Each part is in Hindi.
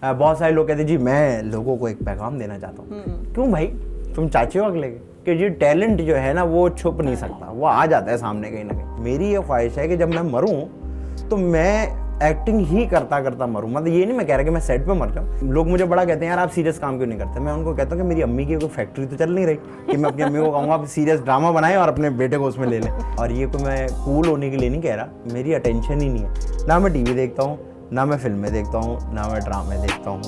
बहुत सारे लोग कहते हैं जी मैं लोगों को एक पैगाम देना चाहता हूँ। क्यों भाई, तुम चाहते हो अगले कि जी टैलेंट जो है ना वो छुप नहीं सकता, वो आ जाता है सामने कहीं ना कहीं। मेरी ये ख्वाहिश है कि जब मैं मरूं तो मैं एक्टिंग ही करता करता मरूं। मतलब ये नहीं मैं कह रहा कि मैं सेट पे मर जाऊं। लोग मुझे बड़ा कहते हैं यार आप सीरियस काम क्यों नहीं करते। मैं उनको कहता हूँ कि मेरी अम्मी की कोई फैक्ट्री तो चल नहीं रही कि मैं अपनी अम्मी को कहूँगा आप सीरियस ड्रामा बनाएं और अपने बेटे को उसमें ले लें। और ये कोई मैं कूल होने के लिए नहीं कह रहा, मेरी अटेंशन ही नहीं है। ना मैं टीवी देखता हूँ, ना मैं फिल्में देखता हूँ, ना मैं ड्रामे देखता हूँ।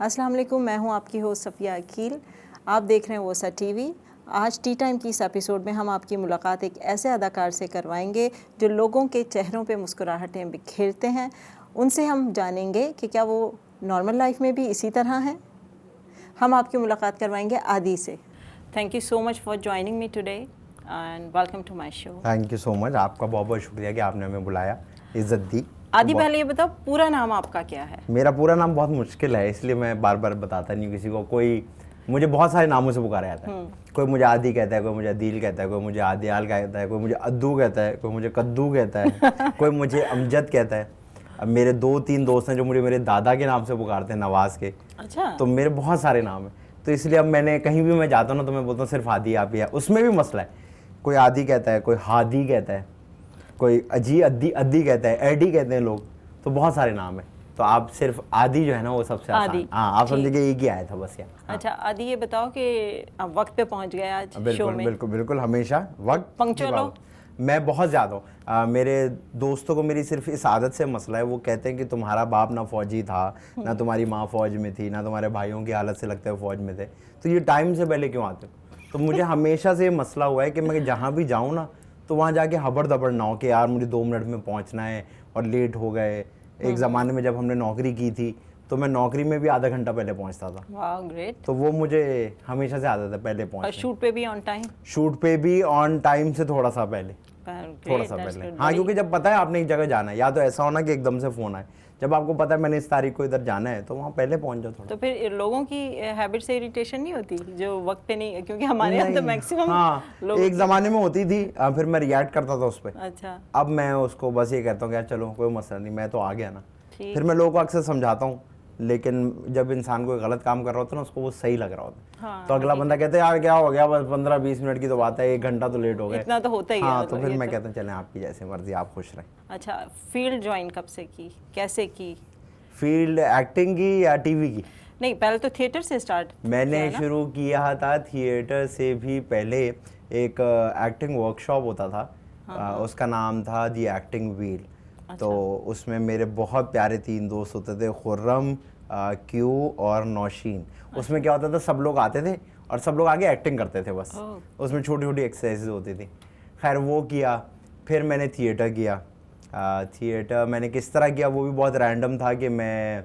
अस्सलाम वालेकुम, मैं हूं आपकी होस्ट सफ़िया अकील। आप देख रहे हैं वोसा टीवी। आज टी टाइम की इस एपिसोड में हम आपकी मुलाकात एक ऐसे अदाकार से करवाएंगे जो लोगों के चेहरों पे मुस्कुराहटें बिखेरते हैं। उनसे हम जानेंगे कि क्या वो नॉर्मल लाइफ में भी इसी तरह हैं। हम आपकी मुलाकात करवाएंगे आदि से। Thank you so much for joining me today and welcome to my show. Thank you so much, आपका बहुत बहुत शुक्रिया कि आपने हमें बुलाया, इज्जत दी। आदि पहले ये बताओ पूरा नाम आपका क्या है? मेरा पूरा नाम बहुत मुश्किल है, इसलिए मैं बार बार बताता नहीं किसी को। कोई मुझे बहुत सारे नामों से पुकारा जाता है। कोई मुझे आदि कहता है, कोई मुझे अदील कहता है, कोई मुझे आदियाल कहता है, कोई मुझे अद्दू कहता है, कोई मुझे कद्दू कहता है, कोई मुझे अमजद कहता है। अब मेरे 2-3 दोस्त हैं जो मुझे मेरे दादा के नाम से पुकारते हैं, नवाज के। अच्छा। तो मेरे बहुत सारे नाम हैं, तो इसलिए अब मैंने कहीं भी मैं जाता हूँ ना तो मैं बोलता हूँ सिर्फ आदि आप ही है। उसमें भी मसला है, कोई आदि कहता है, कोई हादी कहता है, कोई अजी अद्दी अद्दी कहता है, एडी कहते हैं लोग। तो बहुत सारे नाम है, तो आप सिर्फ आदि जो है ना वो सबसे आसान। हाँ, आप समझिए एक ही आया था बस यार। हाँ। अच्छा आदि, ये बताओ कि आप वक्त पे पहुंच गए आज शो बिल्कुल में? बिल्कुल बिल्कुल, हमेशा वक्त पंक्चुअल हो? मैं बहुत ज़्यादा हूँ। मेरे दोस्तों को मेरी सिर्फ इस आदत से मसला है, वो कहते हैं कि तुम्हारा बाप ना फौजी था, ना तुम्हारी माँ फौज में थी, ना तुम्हारे भाइयों की हालत से लगता है फौज में थे, तो ये टाइम से पहले क्यों आते हो। तो मुझे हमेशा से ये मसला हुआ है कि मैं जहाँ भी जाऊँ ना तो वहाँ जाके हबड़ दबड़ ना हो कि यार मुझे 2 मिनट में पहुँचना है और लेट हो गए। एक ज़माने में जब हमने नौकरी की थी तो मैं नौकरी में भी आधा घंटा पहले पहुंचता था। वाह ग्रेट। तो वो मुझे हमेशा से आदत है पहले पहुंचने। और शूट पे भी ऑन टाइम? शूट पे भी ऑन टाइम से थोड़ा सा पहले। हाँ, क्योंकि जब पता है आपने एक जगह जाना है, या तो ऐसा होना कि एकदम से फ़ोन आए, जब आपको पता है मैंने इस तारीख को इधर जाना है तो वहाँ पहले पहुंच जाओ थोड़ा। तो फिर लोगों की हैबिट से इरिटेशन नहीं होती जो वक्त पे नहीं, क्योंकि हमारे यहाँ तो मैक्सिमम हाँ, एक ज़माने में होती थी, फिर मैं रिएक्ट करता था उस पर। अच्छा। अब मैं उसको बस ये कहता हूँ कि यार चलो कोई मसला नहीं, मैं तो आ गया ना। फिर मैं लोगों को अक्सर समझाता हूँ, लेकिन जब इंसान कोई गलत काम कर रहा होता है ना उसको वो सही लग रहा होता है। हाँ, तो अगला बंदा कहता है यार क्या हो गया, बस 15-20 मिनट की तो बात है, 1 घंटा तो लेट हो गया। इतना तो होता ही है। हाँ, तो फिर मैं कहता हूँ चलें आपकी जैसे मर्जी, आप खुश रहें। अच्छा, फील्ड ज्वाइन कब से की, कैसे की? फील्ड एक्टिंग की या टीवी की? नहीं, पहले तो थिएटर से स्टार्ट मैंने शुरू किया था थिएटर से भी पहले। एक एक्टिंग वर्कशॉप होता था, उसका नाम था दी एक्टिंग व्हील। तो उसमें मेरे बहुत प्यारे 3 दोस्त होते थे, खुर्रम, क्यू और नौशीन। उसमें क्या होता था, सब लोग आते थे और सब लोग आगे एक्टिंग करते थे बस। उसमें छोटी छोटी एक्सरसाइजेज होती थी। खैर वो किया, फिर मैंने थिएटर किया। थिएटर मैंने किस तरह किया वो भी बहुत रैंडम था कि मैं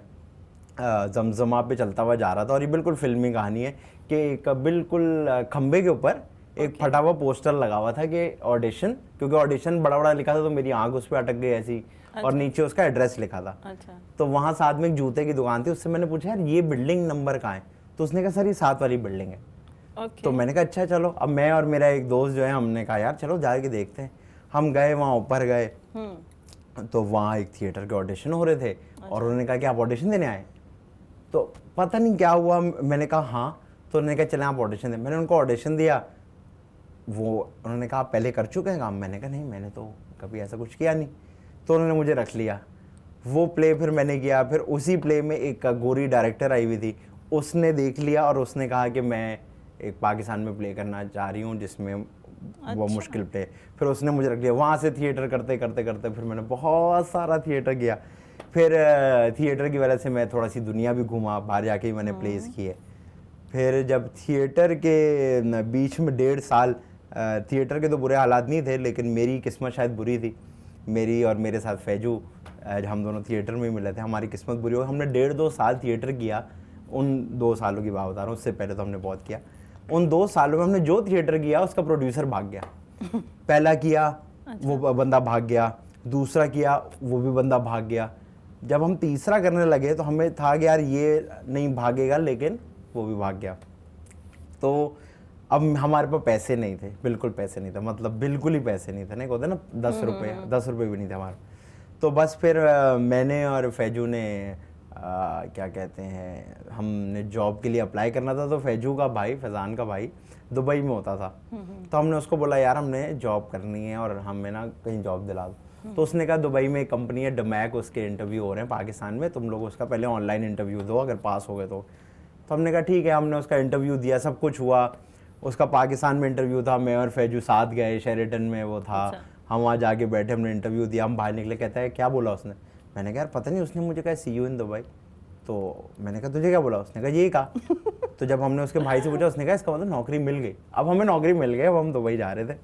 जमजमा पे चलता हुआ जा रहा था, और ये बिल्कुल फिल्मी कहानी है कि एक बिल्कुल खंबे के ऊपर एक फटा हुआ पोस्टर लगा हुआ था कि ऑडिशन, क्योंकि ऑडिशन बड़ा बड़ा लिखा था तो मेरी आंख उस पर अटक गई ऐसी। और नीचे उसका एड्रेस लिखा था। तो वहाँ साथ में एक जूते की दुकान थी, उससे मैंने पूछा यार ये बिल्डिंग नंबर कहाँ है, तो उसने कहा सर ये 7 वाली बिल्डिंग है। तो मैंने कहा अच्छा चलो। अब मैं और मेरा एक दोस्त जो है हमने कहा यार चलो जाके देखते हैं। हम गए, वहाँ ऊपर गए तो वहाँ एक थिएटर के ऑडिशन हो रहे थे। और उन्होंने कहा कि आप ऑडिशन देने आए, तो पता नहीं क्या हुआ, मैंने कहा हाँ। तो उन्होंने कहा चले आप ऑडिशन दें। मैंने उनको ऑडिशन दिया। वो उन्होंने कहा आप पहले कर चुके हैं काम? मैंने कहा नहीं, मैंने तो कभी ऐसा कुछ किया नहीं। तो उन्होंने मुझे रख लिया। वो प्ले फिर मैंने किया। फिर उसी प्ले में एक गोरी डायरेक्टर आई हुई थी, उसने देख लिया और उसने कहा कि मैं एक पाकिस्तान में प्ले करना चाह रही हूँ जिसमें वो मुश्किल प्ले। फिर उसने मुझे रख लिया। वहाँ से थिएटर करते करते करते फिर मैंने बहुत सारा थिएटर किया। फिर थिएटर की वजह से मैं थोड़ा सी दुनिया भी घूमा, बाहर जाके ही मैंने प्लेस किए। फिर जब थिएटर के बीच में 1.5 साल, थिएटर के तो बुरे हालात नहीं थे लेकिन मेरी किस्मत शायद बुरी थी। मेरी और मेरे साथ फैजू, हम दोनों थिएटर में ही मिले थे, हमारी किस्मत बुरी हो। हमने 1.5-2 साल थिएटर किया। उन 2 सालों की बात बता रहा हूँ, उससे पहले तो हमने बहुत किया। उन 2 सालों में हमने जो थिएटर किया उसका प्रोड्यूसर भाग गया। पहला किया वो बंदा भाग गया, दूसरा किया वो भी बंदा भाग गया। जब हम तीसरा करने लगे तो हमें था कि यार ये नहीं भागेगा, लेकिन वो भी भाग गया। तो अब हमारे पास पैसे नहीं थे, बिल्कुल पैसे नहीं थे, मतलब बिल्कुल ही पैसे नहीं थे, नहीं होते ना 10 रुपये भी नहीं थे हमारे। तो बस फिर मैंने और फैजू ने क्या कहते हैं, हमने जॉब के लिए अप्लाई करना था। तो फैजू का भाई, फैज़ान का भाई दुबई में होता था, तो हमने उसको बोला यार हमने जॉब करनी है और हमें ना कहीं जॉब दिला दो। तो उसने कहा दुबई में एक कंपनी है डमैक, उसके इंटरव्यू हो रहे हैं पाकिस्तान में, तुम लोग उसका पहले ऑनलाइन इंटरव्यू दो, अगर पास हो गए तो हमने कहा ठीक है। हमने उसका इंटरव्यू दिया, सब कुछ हुआ। उसका पाकिस्तान में इंटरव्यू था, मैं और फैजू साथ गए, शेरेटन में वो था। हम वहाँ जाके बैठे, हमने इंटरव्यू दिया, हम बाहर निकले। कहता है क्या बोला उसने? मैंने कहा यार पता नहीं, उसने मुझे कहा सी यू इन दुबई। तो मैंने कहा तुझे क्या बोला? उसने कहा यही कहा। तो जब हमने उसके भाई से पूछा, उसने कहा इसका मतलब नौकरी मिल गई। अब हमें नौकरी मिल गई, अब हम दुबई जा रहे थे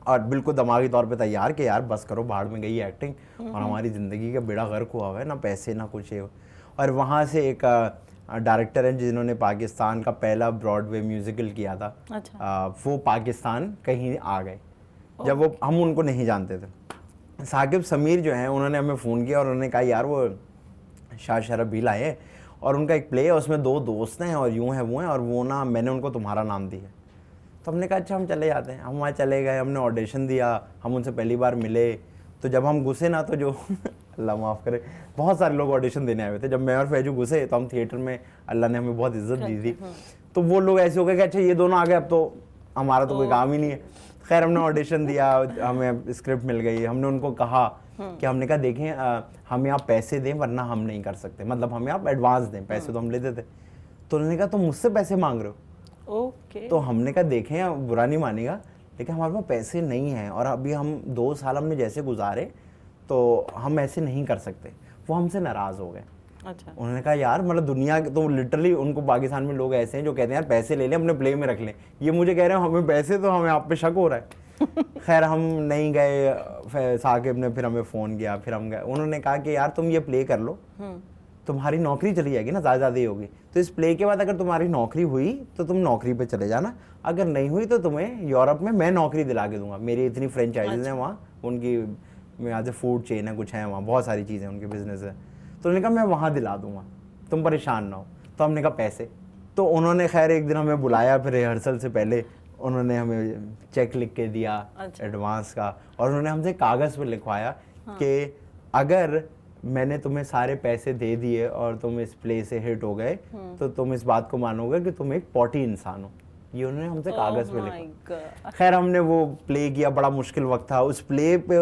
और बिल्कुल दिमागी तौर पे तैयार कि यार बस करो, बाहर में गई एक्टिंग और हमारी ज़िंदगी का बेड़ा गर्क हुआ हुआ है, ना पैसे ना कुछ है। और वहाँ से एक डायरेक्टर हैं जिन्होंने पाकिस्तान का पहला ब्रॉडवे म्यूजिकल किया था। अच्छा। वो पाकिस्तान कहीं आ गए, जब वो हम उनको नहीं जानते थे। साकिब समीर जो हैं उन्होंने हमें फ़ोन किया और उन्होंने कहा यार वो शाह शरबील आए और उनका एक प्ले है, उसमें 2 दोस्त हैं और यूँ है वो हैं, और वो ना मैंने उनको तुम्हारा नाम दिया। तो हमने कहा अच्छा हम चले जाते हैं। हम वहाँ चले गए, हमने ऑडिशन दिया, हम उनसे पहली बार मिले। तो जब हम घुसे ना, तो जो अल्लाह माफ़ करे, बहुत सारे लोग ऑडिशन देने आए हुए थे। जब मैं और फैजू घुसे तो हम थिएटर में, अल्लाह ने हमें बहुत इज्जत दी थी। तो वो लोग ऐसे हो गए कि अच्छा ये दोनों आ गए, अब तो हमारा तो कोई काम ही नहीं है। खैर हमने ऑडिशन दिया, हमें स्क्रिप्ट मिल गई। हमने उनको कहा कि हमने कहा देखें हमें आप पैसे दें वरना हम नहीं कर सकते, मतलब हमें आप एडवांस दें, पैसे तो हम लेते थे। तो उन्होंने कहा तुम मुझसे पैसे मांग रहे हो? ओके। तो हमने कहा देखें बुरा नहीं मानेगा, लेकिन हमारे पास पैसे नहीं हैं और अभी हम 2 साल हमने जैसे गुजारे तो हम ऐसे नहीं कर सकते। वो हमसे नाराज़ हो गए। अच्छा। उन्होंने कहा यार मतलब दुनिया के तो लिटरली उनको पाकिस्तान में लोग ऐसे हैं जो कहते हैं यार पैसे ले लें अपने प्ले में रख लें, ये मुझे कह रहे हैं हमें पैसे, तो हमें आप पे शक हो रहा है। खैर हम नहीं गए। साकिब ने फिर हमें फ़ोन किया, फिर हम गए। उन्होंने कहा कि यार तुम ये प्ले कर लो, तुम्हारी नौकरी चली जाएगी ना, ज़्यादा ही होगी, तो इस प्ले के बाद अगर तुम्हारी नौकरी हुई तो तुम नौकरी पे चले जाना, अगर नहीं हुई तो तुम्हें यूरोप में मैं नौकरी दिला के दूंगा। मेरी इतनी फ्रेंचाइजीज हैं वहाँ, उनकी यहाँ से फूड चेन है, कुछ है वहाँ, बहुत सारी चीज़ें उनके बिजनेस है। तो उन्होंने कहा मैं वहाँ दिला दूंगा, तुम परेशान ना हो। तो हमने कहा पैसे। तो उन्होंने खैर एक दिन हमें बुलाया, फिर रिहर्सल से पहले उन्होंने हमें चेक लिख के दिया एडवांस का, और उन्होंने हमसे कागज़ पे लिखवाया कि अगर मैंने तुम्हें सारे पैसे दे दिए और तुम इस प्ले से हिट हो गए तो तुम इस बात को मानोगे कि तुम एक पॉटी इंसान हो। ये उन्होंने हमसे कागज़ पे लिखा। खैर हमने वो प्ले किया, बड़ा मुश्किल वक्त था। उस प्ले पे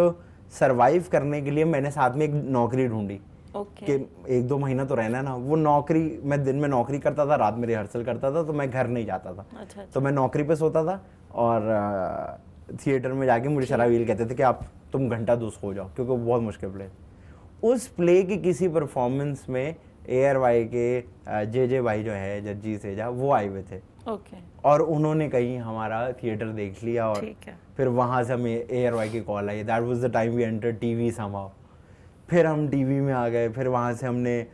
सरवाइव करने के लिए मैंने साथ में एक नौकरी ढूंढी कि 1-2 महीना तो रहना ना। वो नौकरी, मैं दिन में नौकरी करता था, रात में रिहर्सल करता था, तो मैं घर नहीं जाता था। अच्छा। तो मैं नौकरी पे सोता था और थिएटर में जाके मुझे शराबील कहते थे कि आप तुम घंटा 2 सो जाओ, क्योंकि वो बहुत मुश्किल प्ले। उस प्ले की किसी परफॉर्मेंस में ARY के जे भाई जो है, जज्जी सेजा, वो आए हुए थे। ओके। और उन्होंने कहीं हमारा थिएटर देख लिया और फिर वहाँ से हमें ARY की कॉल आई। That was the time we enter TV somehow. फिर हम टीवी में आ गए, फिर वहाँ से हमने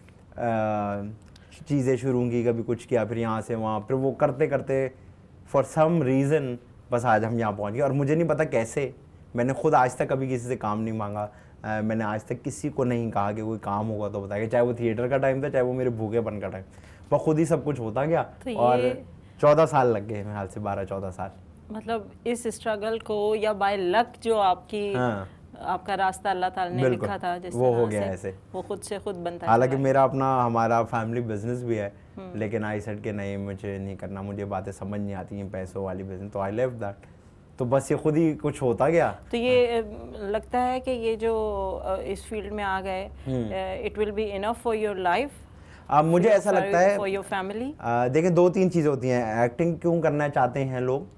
चीज़ें शुरू की, कभी कुछ किया, फिर यहाँ से वहाँ, फिर वो करते करते फॉर सम रीज़न बस आज हम यहाँ पहुँच गए। और मुझे नहीं पता कैसे, मैंने खुद आज तक कभी किसी से काम नहीं मांगा। मैंने आज तक किसी को नहीं कहा कि कोई काम होगा तो बताइए, चाहे वो थिएटर का टाइम था, चाहे वो मेरे भूखेपन का टाइम, वो खुद ही सब कुछ होता गया। तो और 14 साल लग गए, मेरे हाल से 12-14 साल। मतलब इस स्ट्रगल को या बाय लक जो आपकी आपका रास्ता अल्लाह ताला ने लिखा था, जिस वो हो गया ऐसे, वो खुद से खुद बनता है। हालांकि मेरा अपना हमारा फैमिली बिजनेस भी है, लेकिन आई सेड कि नहीं मुझे नहीं करना, मुझे बातें समझ नहीं आती हैं पैसों वाली बिजनेस, तो आई लेफ्ट दैट। तो बस ये खुद ही कुछ होता गया। तो ये लगता है कि ये जो इस फील्ड में आ गए, it will be enough for your life? मुझे ऐसा लगता है फॉर योर फैमिली। देखिए 2-3 चीज़ें होती हैं। एक्टिंग क्यों करना चाहते हैं लोग?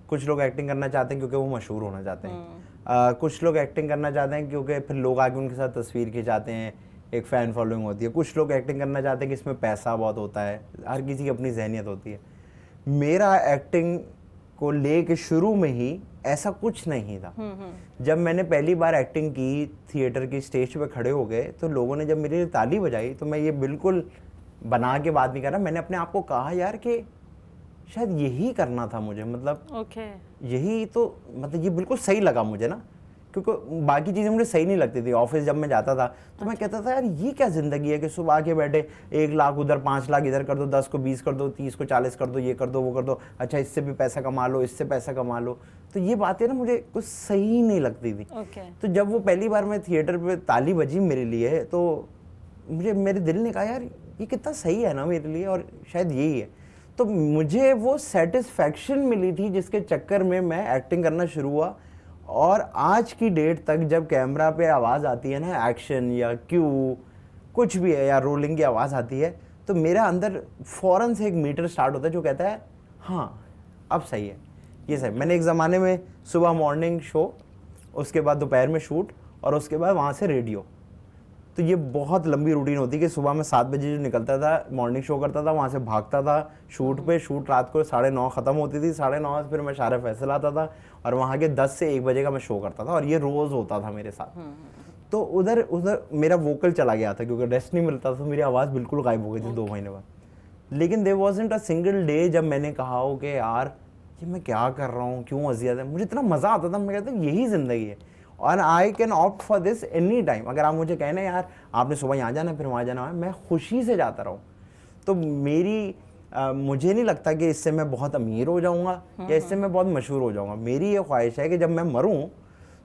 कुछ लोग एक्टिंग करना चाहते हैं क्योंकि वो मशहूर होना चाहते हैं। कुछ लोग एक्टिंग करना चाहते हैं क्योंकि फिर लोग आके उनके साथ तस्वीर खिंचाते हैं, एक फ़ैन फॉलोइंग होती है। कुछ लोग एक्टिंग करना चाहते हैं कि इसमें पैसा बहुत होता है, हर किसी की अपनी जहनियत होती है। मेरा एक्टिंग को ले के शुरू में ही ऐसा कुछ नहीं था। जब मैंने पहली बार एक्टिंग की, थिएटर की स्टेज पे खड़े हो गए, तो लोगों ने जब मेरे लिए ताली बजाई, तो मैं ये बिल्कुल बना के बात नहीं कर रहा, मैंने अपने आप को कहा यार कि शायद यही करना था मुझे, मतलब यही तो, मतलब ये बिल्कुल सही लगा मुझे ना, क्योंकि बाकी चीज़ें मुझे सही नहीं लगती थी। ऑफिस जब मैं जाता था तो मैं कहता था यार ये क्या ज़िंदगी है कि सुबह आके बैठे 1 लाख उधर, 5 लाख इधर कर दो, 10 को 20 कर दो, 30 को 40 कर दो, ये कर दो, वो कर दो, अच्छा इससे भी पैसा कमा लो, इससे पैसा कमा लो। तो ये बातें ना मुझे कुछ सही नहीं लगती थी। तो जब वो पहली बार मैं थिएटर पे ताली बजी मेरे लिए, तो मेरे दिल ने कहा यार ये कितना सही है ना मेरे लिए, और शायद यही है। तो मुझे वो सेटिस्फैक्शन मिली थी जिसके चक्कर में मैं एक्टिंग करना शुरू हुआ। और आज की डेट तक जब कैमरा पे आवाज़ आती है ना, एक्शन या क्यू कुछ भी है, या रोलिंग की आवाज़ आती है, तो मेरा अंदर फ़ौरन से एक मीटर स्टार्ट होता है जो कहता है हाँ अब सही है, ये सही। मैंने एक ज़माने में सुबह मॉर्निंग शो, उसके बाद दोपहर में शूट, और उसके बाद वहाँ से रेडियो। तो ये बहुत लंबी रूटीन होती है कि सुबह में 7 बजे जो निकलता था, मॉर्निंग शो करता था, वहाँ से भागता था शूट पे। शूट रात को 9:30 ख़त्म होती थी, 9:30 फिर मैं शारे फैसल आता था, और वहाँ के 10 से 1 बजे का मैं शो करता था, और ये रोज़ होता था मेरे साथ। तो उधर मेरा वोकल चला गया था क्योंकि रेस्ट नहीं मिलता था, तो मेरी आवाज़ बिल्कुल गायब हो गई थी 2 महीने बाद। लेकिन there wasn't a single day जब मैंने कहा हो कि यार ये मैं क्या कर रहा हूँ, क्यों अजियत है। मुझे इतना मज़ा आता था, मैं कहता हूँ यही ज़िंदगी है, और I can opt for this any time. अगर आप मुझे कहना यार आपने सुबह यहाँ जाना फिर वहाँ जाना है, मैं खुशी से जाता रहूँ। तो मुझे नहीं लगता कि इससे मैं बहुत अमीर हो जाऊँगा या इससे मैं बहुत मशहूर हो जाऊँगा। मेरी ये ख्वाहिश है कि जब मैं मरूँ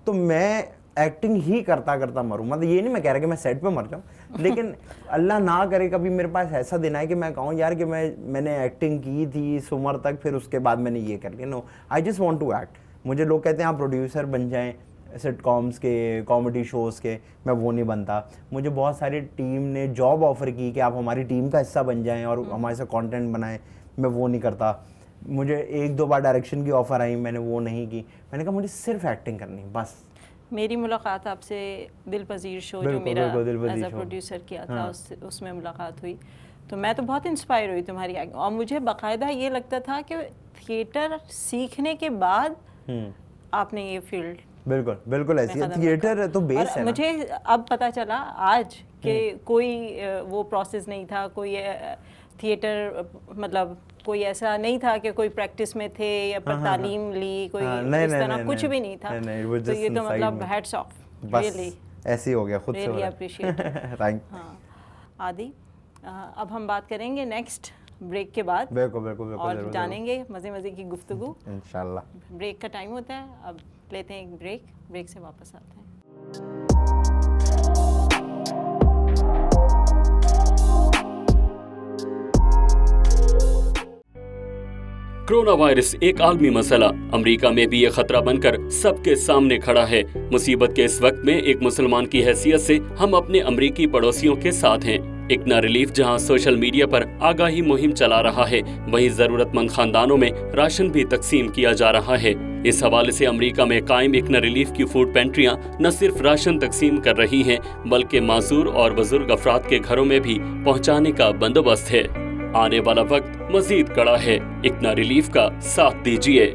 तो मैं एक्टिंग ही करता करता मरूँ। मतलब ये नहीं मैं कह रहा कि मैं सेट पे मर जाऊँ, लेकिन अल्लाह ना करे कभी मेरे पास ऐसा दिन आए कि मैं कहूँ यार कि मैंने एक्टिंग की थी इस उम्र तक, फिर उसके बाद मैंने ये कर लिया। No, I just want to act. मुझे लोग कहते हैं आप प्रोड्यूसर बन जाएं सिटकॉम्स के, कॉमेडी शोज़ के, मैं वो नहीं बनता। मुझे बहुत सारी टीम ने जॉब ऑफ़र की कि आप हमारी टीम का हिस्सा बन जाएं और हमारे साथ कंटेंट बनाएं, मैं वो नहीं करता। मुझे 1-2 बार डायरेक्शन की ऑफ़र आई, मैंने वो नहीं की। मैंने कहा मुझे सिर्फ एक्टिंग करनी बस। मेरी मुलाकात आपसे दिल पजीर शो जो मेरा एज अ प्रोड्यूसर किया था, उसमें मुलाकात हुई, तो मैं तो बहुत इंस्पायर हुई तुम्हारी एक्टिंग। और मुझे बाकायदा ये लगता था कि थिएटर सीखने के बाद आपने ये फील्ड बिल्कुल ऐसी है। थिएटर तो बेस है ना। मुझे अब पता चला आज कि कोई वो प्रोसेस नहीं था, कोई थिएटर मतलब कोई ऐसा नहीं था कि कोई प्रैक्टिस में थे या पर तालीम ली, कोई इस तरह कुछ भी नहीं था। तो ये तो मतलब हैट्स ऑफ, रियली ऐसे ही हो गया, खुद से रियली अप्रिशिएट। थैंक। आदि, अब हम बात करेंगे नेक्स्ट ब्रेक के बाद। बिल्कुल और जानेंगे मज़े की गुफ्तगू इंशाल्लाह। ब्रेक का टाइम होता है, अब लेते हैं एक ब्रेक से वापस आते हैं। कोरोना वायरस एक आलमी मसला, अमेरिका में भी ये खतरा बनकर सबके सामने खड़ा है। मुसीबत के इस वक्त में एक मुसलमान की हैसियत से हम अपने अमेरिकी पड़ोसियों के साथ हैं। इकना रिलीफ जहां सोशल मीडिया पर आगाही मुहिम चला रहा है, वहीं जरूरतमंद खानदानों में राशन भी तकसीम किया जा रहा है। इस हवाले से अमेरिका में कायम इकना रिलीफ की फूड पेंट्रियां न सिर्फ राशन तकसीम कर रही हैं, बल्कि माजूर और बुजुर्ग अफराद के घरों में भी पहुंचाने का बंदोबस्त है। आने वाला वक्त मजीद कड़ा है, इकना रिलीफ का साथ दीजिए।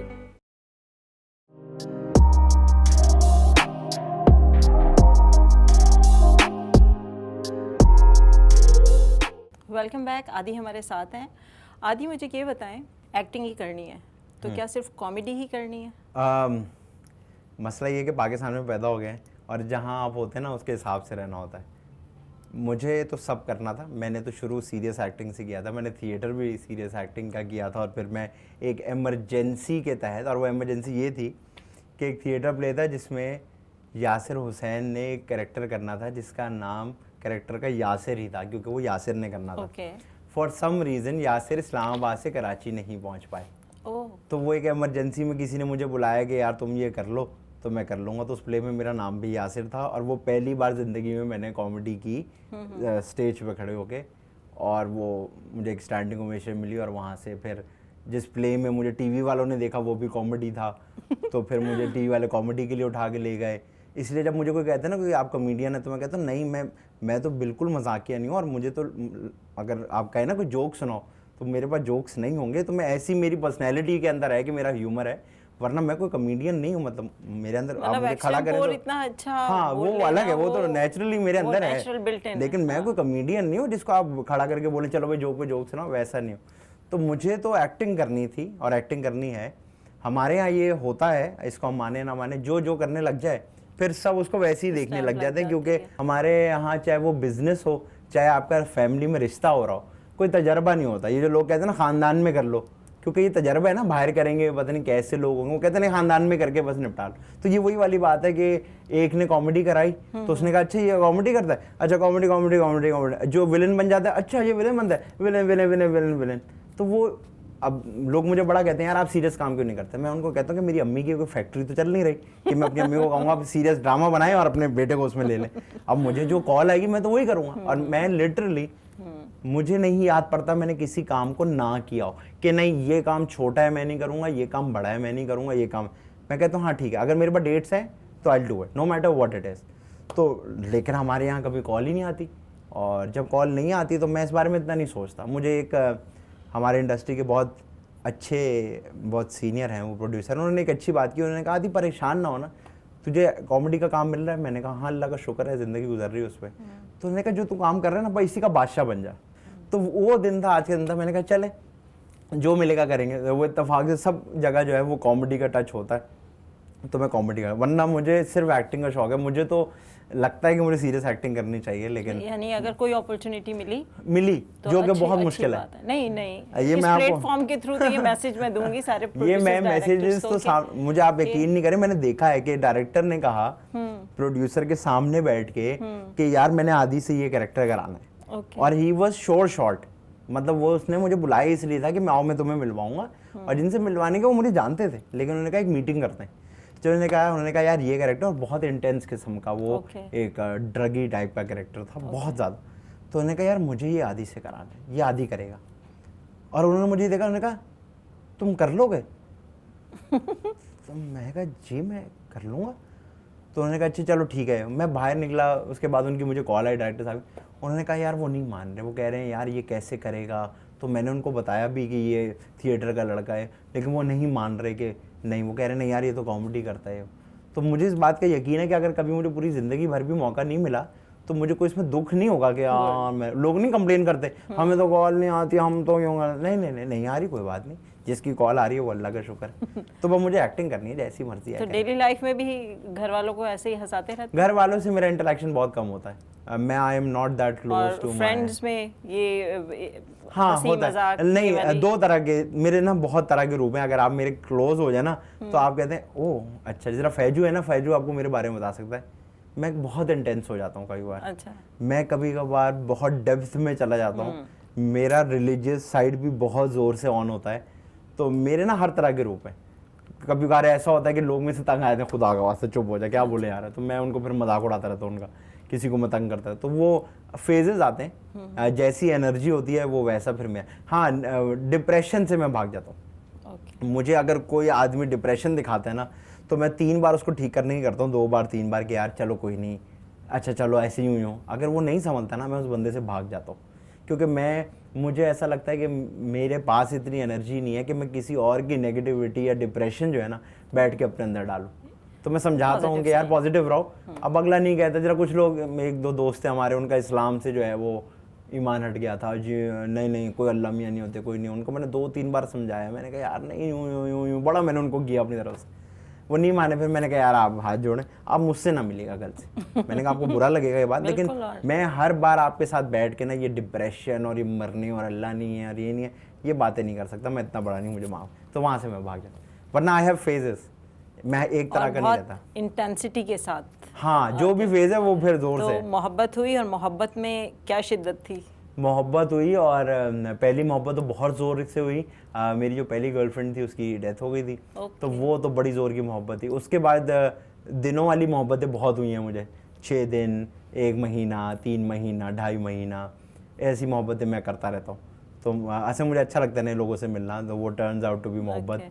Welcome back. आदि हमारे साथ हैं। आदि, मुझे ये बताएं, एक्टिंग ही करनी है तो क्या सिर्फ कॉमेडी ही करनी है? मसला ये कि पाकिस्तान में पैदा हो गए हैं और जहाँ आप होते हैं ना उसके हिसाब से रहना होता है। मुझे तो सब करना था। मैंने तो शुरू सीरियस एक्टिंग से किया था, मैंने थिएटर भी सीरियस एक्टिंग का किया था, और फिर मैं एक एमरजेंसी के तहत, और वो एमरजेंसी ये थी कि एक थिएटर प्ले था जिसमें यासिर हुसैन ने एक कैरेक्टर करना था जिसका नाम कैरेक्टर का यासिर ही था, क्योंकि वो यासिर ने करना था। For some reason Yasir Islamabad से कराची नहीं पहुंच पाए। तो वो एक एमरजेंसी में किसी ने मुझे बुलाया कि यार तुम ये कर लो, तो मैं कर लूँगा। तो उस प्ले में मेरा नाम भी यासिर था, और वो पहली बार ज़िंदगी में मैंने कॉमेडी की स्टेज पे खड़े होके, और वो मुझे एक स्टैंडिंग ओवेशन मिली। और वहाँ से फिर जिस प्ले में मुझे टीवी वालों ने देखा वो भी कॉमेडी था, तो फिर मुझे टीवी वाले कॉमेडी के लिए उठा के ले गए। इसलिए जब मुझे कोई कहता है ना कि आप कॉमेडियन है, तो मैं कहता हूँ नहीं, मैं तो बिल्कुल मजाकिया नहीं हूँ। और मुझे तो अगर आप कहें ना कोई जोक सुनाओ, तो मेरे पास जोक्स नहीं होंगे। तो मैं ऐसी मेरी पर्सनैलिटी के अंदर है कि मेरा ह्यूमर है, वरना मैं कोई कॉमेडियन नहीं हूँ। मतलब मेरे अंदर आप मुझे खड़ा करें तो इतना अच्छा, हाँ वो अलग है, वो तो नेचुरली मेरे अंदर है। लेकिन मैं कोई कॉमेडियन नहीं हूँ जिसको आप खड़ा करके बोले चलो भाई जोक पे जोक सुनाओ, वैसा नहीं हूँ। तो मुझे तो एक्टिंग करनी थी और एक्टिंग करनी है। हमारे यहाँ ये होता है, इसको हम माने ना माने, जो करने लग जाए फिर सब उसको वैसे ही देखने लग लग जाते हैं, जाती क्योंकि है। हमारे यहाँ चाहे वो बिजनेस हो, चाहे आपका फैमिली में रिश्ता हो रहा हो, कोई तजर्बा नहीं होता। ये जो लोग कहते हैं ना खानदान में कर लो, क्योंकि ये तजर्बा है ना, बाहर करेंगे पता नहीं कैसे लोग होंगे, वो कहते हैं नहीं खानदान में करके बस निपटा लो। तो ये वही वाली बात है कि एक ने कॉमेडी कराई तो उसने कहा अच्छा ये कॉमेडी करता है, अच्छा कॉमेडी कॉमेडी कॉमेडी कॉमेडी, जो विलन बन जाता है अच्छा ये विलन बनता है, villain villain villain villain villain. तो वो अब लोग मुझे बड़ा कहते हैं यार आप सीरियस काम क्यों नहीं करते। मैं उनको कहता हूँ कि मेरी अम्मी की कोई फैक्ट्री तो चल नहीं रही कि मैं अपनी अम्मी को कहूँगा आप सीरियस ड्रामा बनाएं और अपने बेटे को उसमें ले लें। अब मुझे जो कॉल आएगी मैं तो वही करूँगा। और मैं लिटरली, मुझे नहीं याद पड़ता मैंने किसी काम को ना किया हो कि नहीं ये काम छोटा है मैं नहीं करूँगा, ये काम बड़ा है मैं नहीं करूँगा, ये काम मैं कहता हूँ हाँ ठीक है, अगर मेरे पास डेट्स हैं तो I will do it no matter what it is. तो लेकिन हमारे यहाँ कभी कॉल ही नहीं आती, और जब कॉल नहीं आती तो मैं इस बारे में इतना नहीं सोचता। मुझे एक हमारे इंडस्ट्री के बहुत अच्छे, बहुत सीनियर हैं वो प्रोड्यूसर, उन्होंने एक अच्छी बात की। उन्होंने कहा आदि परेशान ना हो ना, तुझे कॉमेडी का काम मिल रहा है। मैंने कहा हाँ अल्लाह का शुक्र है, ज़िंदगी गुजर रही है उस पर। तो उन्होंने कहा जो तू काम कर रहा है ना भाई इसी का बादशाह बन जा। तो वो दिन था, आज का दिन था। मैंने कहा चले जो मिलेगा करेंगे। वो इत्तेफाक से सब जगह जो है वो कॉमेडी का टच होता है, तो मैं कॉमेडी कर, वरना मुझे सिर्फ एक्टिंग का शौक है। मुझे तो लगता है कि मुझे सीरियस एक्टिंग करनी चाहिए, लेकिन यानी अगर कोई अपॉर्चुनिटी मिली तो जो कि बहुत मुश्किल है। नहीं ये इस मैं आपको प्लेटफॉर्म के थ्रू तो ये मैसेज मैं दूंगी सारे ये मैं मैसेजेस तो मुझे आप यकीन नहीं करें, मैंने देखा है कि डायरेक्टर ने कहा प्रोड्यूसर के सामने बैठ के कि यार मैंने आदि से ये कैरेक्टर कराना है, और ही वाज शॉर्ट मतलब वो उसने मुझे बुलाया इसलिए था कि मैं आओ मैं तुम्हें मिलवाऊंगा, और जिनसे मिलवाने के वो मुझे जानते थे, लेकिन उन्होंने कहा एक मीटिंग करते हैं। तो उन्होंने कहा यार ये कैरेक्टर बहुत इंटेंस किस्म का, वो एक ड्रगी टाइप का कैरेक्टर था बहुत ज़्यादा। तो उन्होंने कहा यार मुझे ये आदि से कराना है, ये आदि करेगा। और उन्होंने मुझे देखा, उन्होंने कहा तुम कर लोगे? तो मैं कहा जी मैं कर लूँगा। तो उन्होंने कहा अच्छा चलो ठीक है। मैं बाहर निकला, उसके बाद उनकी मुझे कॉल आई डायरेक्टर साहब, उन्होंने कहा यार वो नहीं मान रहे, वो कह रहे हैं यार ये कैसे करेगा। तो मैंने उनको बताया भी कि ये थिएटर का लड़का है, लेकिन वो नहीं मान रहे कि नहीं, वो कह रहे हैं नहीं यार ये तो कॉमेडी करता है। तो मुझे इस बात का यकीन है कि अगर कभी मुझे पूरी ज़िंदगी भर भी मौका नहीं मिला तो मुझे कोई इसमें दुख नहीं होगा कि मैं, लोग नहीं कंप्लेन करते हमें तो कॉल नहीं आती, हम तो यूँ नहीं आ रही, कोई बात नहीं, जिसकी कॉल आ रही है वो अल्लाह का शुक्र है। तो वो मुझे एक्टिंग करनी है जैसी मर्जी है। तो डेली लाइफ में भी घर वालों को ऐसे ही हंसाते रहते? घर वालों से मेरा इंटरेक्शन बहुत कम होता है। मैं I am not that close to friends में ये हाँ होता है। नहीं, दो तरह के मेरे ना बहुत तरह के रूप हैं। अगर आप मेरे क्लोज हो जाए ना तो आप कहते हैं ओह अच्छा, जरा फैजू है ना, फैजू आपको मेरे बारे में बता सकता है। मैं बहुत इंटेंस हो जाता हूँ कई बार। अच्छा। मैं कभी कभार बहुत डेप्थ में चला जाता हूँ। मेरा रिलीजियस साइड भी बहुत ज़ोर से ऑन होता है। तो मेरे ना हर तरह के रूप हैं। कभी कभार ऐसा होता है कि लोग में से तंग आए थे, खुदा का वास्ते चुप हो जाए, क्या बोले यार। तो मैं उनको फिर मजाक उड़ाता रहता हूँ उनका, किसी को मैं तंग करता है। तो वो फेजेस आते हैं, जैसी एनर्जी होती है वो वैसा फिर मैं, हाँ डिप्रेशन से मैं भाग जाता हूँ। मुझे अगर कोई आदमी डिप्रेशन दिखाता है ना तो मैं 3 बार उसको ठीक करने की करता हूँ, 2 बार 3 बार कि यार चलो कोई नहीं, अच्छा चलो ऐसे ही हो। अगर वो नहीं समझता ना मैं उस बंदे से भाग जाता हूँ, क्योंकि मुझे ऐसा लगता है कि मेरे पास इतनी एनर्जी नहीं है कि मैं किसी और की नेगेटिविटी या डिप्रेशन जो है ना बैठ के अपने अंदर डालूं। तो मैं समझाता हूँ कि यार पॉजिटिव रहो। अब अगला नहीं कहता, जरा कुछ लोग, 1-2 दोस्त हैं हमारे, उनका इस्लाम से जो है वो ईमान हट गया था जी, नहीं कोई अल्लाह मियाँ नहीं होते, कोई नहीं। उनको मैंने 2-3 बार समझाया, मैंने कहा यार नहीं यूँ बड़ा मैंने उनको किया अपनी तरफ से, वो नहीं माने। फिर मैंने कहा यार आप हाथ जोड़ें, आप मुझसे ना मिलेगा कल से। मैंने कहा आपको बुरा लगेगा ये बात, लेकिन मैं हर बार आपके साथ बैठ के ना ये डिप्रेशन और ये मरने और अल्लाह नहीं है और ये नहीं है, ये बातें नहीं कर सकता। मैं इतना बड़ा नहीं, मुझे माफ। तो वहाँ से मैं भाग जाता, वरना आई हैव फेजेस, मैं एक तरह का नहीं रहता। इंटेंसिटी के साथ, हाँ जो भी फेज है वो फिर जोर से। मोहब्बत हुई, और मोहब्बत में क्या शिद्दत थी? मोहब्बत हुई, और पहली मोहब्बत तो बहुत ज़ोर से हुई। मेरी जो पहली गर्लफ्रेंड थी उसकी डेथ हो गई थी। तो वो तो बड़ी ज़ोर की मोहब्बत थी। उसके बाद दिनों वाली मोहब्बतें बहुत हुई हैं मुझे, 6 दिन, 1 महीना, 3 महीना, 2.5 महीना, ऐसी मोहब्बतें मैं करता रहता हूँ। तो ऐसे मुझे अच्छा लगता है नए लोगों से मिलना, तो वो टर्न्स आउट टू बी मोहब्बत।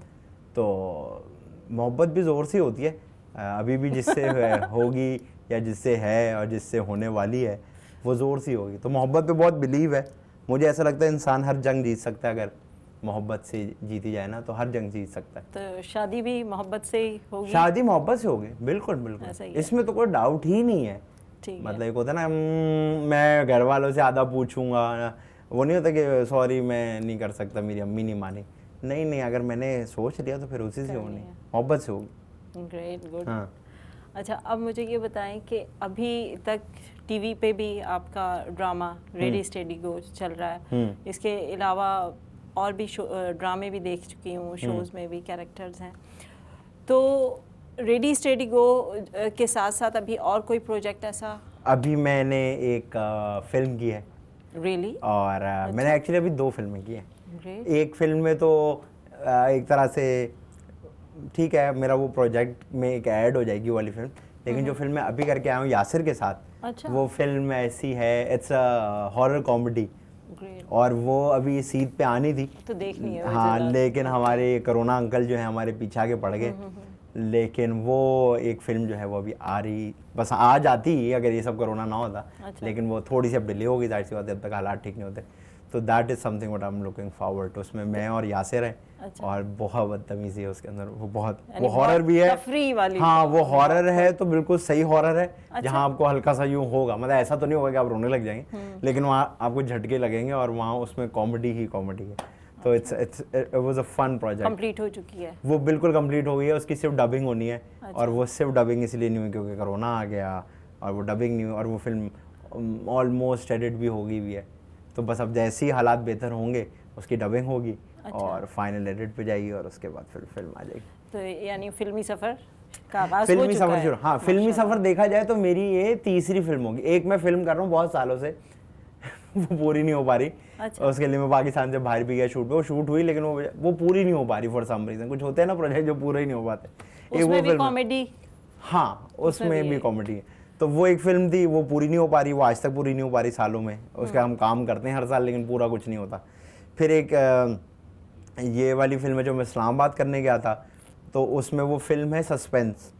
तो मोहब्बत भी ज़ोर सी होती है, अभी भी जिससे होगी या जिससे है और जिससे होने वाली है वो ज़ोर सी होगी। तो मोहब्बत पे बहुत बिलीव है। मुझे ऐसा लगता है इंसान हर जंग जीत सकता है, अगर मोहब्बत से जीती जाए ना तो हर जंग जीत सकता है। तो शादी भी मोहब्बत से ही होगी? शादी मोहब्बत से होगी, बिल्कुल बिल्कुल, इसमें तो कोई डाउट ही नहीं है। मतलब एक होता है ना, मैं घर वालों से आधा पूछूंगा, वो नहीं होता कि सॉरी मैं नहीं कर सकता, मेरी अम्मी नहीं मानी। नहीं, अगर मैंने सोच लिया तो फिर उसी से होनी, मोहब्बत से होगी। Great, good. हाँ। अच्छा, अब मुझे ये बताएं कि अभी तक टीवी पे भी आपका ड्रामा रेडी स्टेडी गो चल रहा है, इसके अलावा और भी ड्रामे भी देख चुकी हूँ, शोज़ में भी कैरेक्टर्स हैं, तो रेडी स्टेडी गो के साथ साथ अभी और कोई प्रोजेक्ट ऐसा? अभी मैंने एक फिल्म की है। रियली? और मैंने एक्चुअली अभी 2 फिल्में की हैं। Great. एक फिल्म में तो एक तरह से ठीक है, मेरा वो प्रोजेक्ट में एक ऐड हो जाएगी वो वाली फिल्म, लेकिन जो फिल्म मैं अभी करके आया हूँ यासिर के साथ, अच्छा। वो फिल्म ऐसी है, इट्स अ हॉरर कॉमेडी, और वो अभी इस ईद पे आनी थी तो देखनी है। हाँ, लेकिन हमारे कोरोना अंकल जो है हमारे पीछे आके पड़ गए, लेकिन वो एक फिल्म जो है वो अभी आ रही, बस आ जाती अगर ये सब कोरोना ना होता। अच्छा। लेकिन वो थोड़ी सी अब डिले होगी, जाहिर सी बात है, जब तक हालात ठीक नहीं होते। तो that is something what I am looking forward to. उसमें मैं और यासिर हैं। अच्छा। और बहुत बदतमीजी है उसके अंदर, वो बहुत, यानी वो हॉरर भी है, तफरी वाली। हाँ वो हॉरर है तो बिल्कुल सही हॉरर है, जहाँ आपको हल्का सा यूँ होगा, मतलब ऐसा तो नहीं होगा कि आप रोने लग जाएंगे, लेकिन वहाँ आपको झटके लगेंगे, और वहाँ उसमें कॉमेडी ही कॉमेडी है। तो it was a fun project. Complete हो चुकी है वो? बिल्कुल कंप्लीट हो गई है, उसकी सिर्फ डबिंग होनी है। और वो सिर्फ डबिंग इसलिए नहीं हुई क्योंकि कोरोना आ गया, और वो डबिंग नहीं हुई, और वो फिल्म ऑलमोस्ट एडिट भी होगी भी है। तो बस अब जैसे ही हालात बेहतर होंगे उसकी डबिंग होगी, और फाइनल एडिट पे जाएगी, और उसके बाद फिर फिल्म आ जाएगी। तो यानी फिल्मी सफ़र का आगाज़ हो फिल्मी चुका सफ़र है। शुरू, हाँ फिल्मी सफ़र देखा जाए तो मेरी ये 3री फिल्म होगी। एक मैं फिल्म कर रहा हूँ बहुत सालों से वो पूरी नहीं हो पा रही। अच्छा। उसके लिए मैं पाकिस्तान से बाहर भी गया शूट पे, वो शूट हुई लेकिन वो पूरी नहीं हो पा रही फॉर सम रीजन। कुछ होते हैं ना प्रोजेक्ट जो पूरे ही नहीं हो पाते। उसमें भी कॉमेडी? हाँ, उसमें भी कॉमेडी है। तो वो एक फिल्म थी, वो पूरी नहीं हो पा रही, वो आज तक पूरी नहीं हो पा रही सालों में। उसका हम काम करते हैं हर साल, लेकिन पूरा कुछ नहीं होता। फिर एक ये वाली फिल्म है जो मैं इस्लामाबाद करने गया था, तो उसमें वो फिल्म है सस्पेंस।